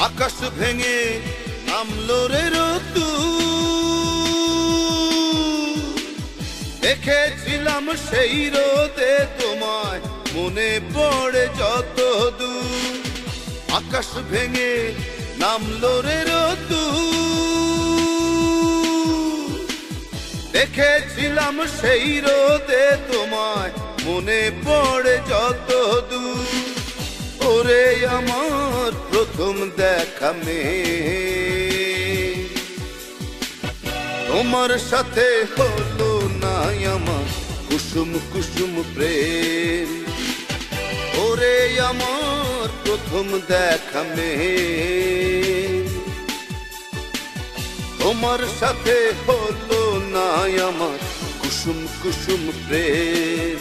আকাশ ভেঙে নামলো রে রোদ্দুর, দেখেছিলাম সেই রোদে তোমায়, মনে পড়ে যত দূর। আকাশ ভেঙে নামলো রে রোদ্দুর, দেখেছিলাম সেই রোদে তোমায়, মনে পড়ে যত দূর। ওরে আমার প্রথম দেখা মেয়ে, তোমার সাথে হলো না আমার কুসুম কুসুম প্রেম। ওরে আমার প্রথম দেখা মেয়ে, তোমার সাথে হলো না আমার কুসুম কুসুম প্রেম।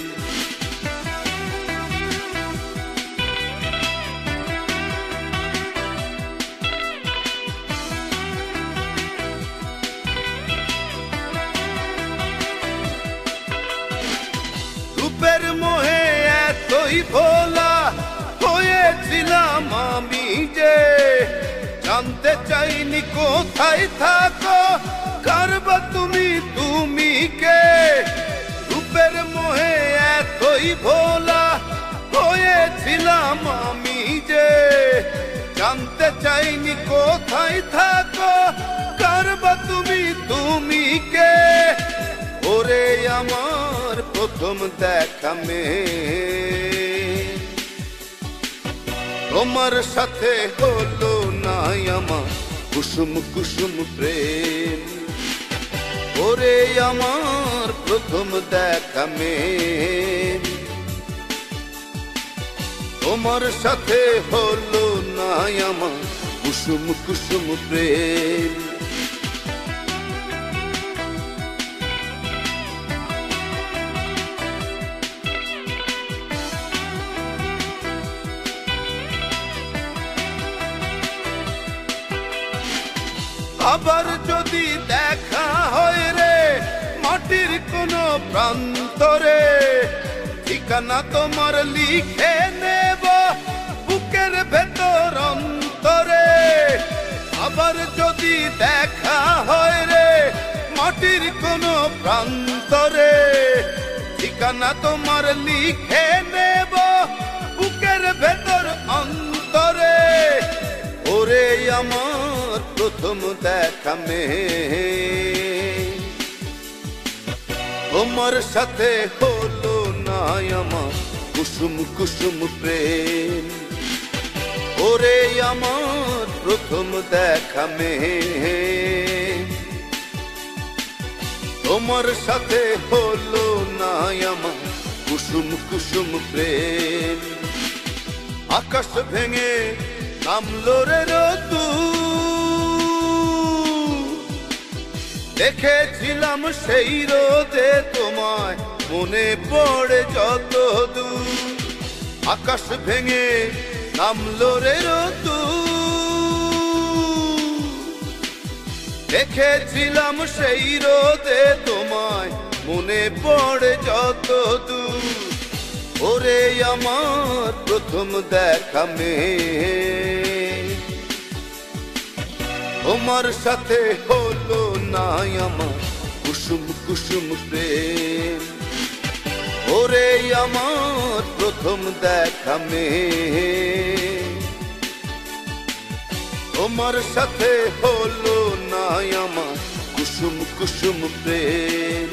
রূপের মোহে এতই ভোলা হয়েছিলাম আমি যে, জানতে চাইনি কোথায় থাকো, কারবা তুমি তুমি কে। রূপের মোহে এতই ভোলা হয়েছিলাম আমি যে, জানতে চাইনি কোথায় থাকো, কারবা তুমি তুমি কে। ওরে আমার প্রথম দেখা মেয়ে, তোমার সাথে হলো না আমার কুসুম কুসুম প্রেম। ওরে আমার প্রথম দেখা মেয়ে, তোমার সাথে হলো না আমার কুসুম কুসুম প্রেম। আবার যদি দেখা হয় রে মাটির কোনো প্রান্তরে, ঠিকানা তোমার লিখে নেব বুকের ভেতর অন্তরে। আবার যদি দেখা হয় রে মাটির কোনো প্রান্তরে, ঠিকানা তোমার লিখে নেব বুকের ভেতর অন্তরে। ওরে আমার প্রথম দেখা মেয়ে, তোমার সাথে হলো না আমার কুসুম কুসুম প্রেম। ওরে আমার প্রথম দেখা মেয়ে, তোমার সাথে হলো না আমার কুসুম কুসুম প্রেম। আকাশ ভেঙে নামলো রে রোদ্দুর, দেখেছিলাম সেই রোদে তোমায়, মনে পড়ে যত দূর। আকাশ ভেঙে নামলো রে রোদ্দুর, দেখেছিলাম সেই রোদে তোমায়, মনে পড়ে যত দূর। ওরে আমার প্রথম দেখা মেয়ে, তোমার সাথে হলো না আমার কুসুম কুসুম প্রেম। ওরে আমার প্রথম দেখা মেয়ে, তোমার সাথে হলো না আমার কুসুম কুসুম প্রেম।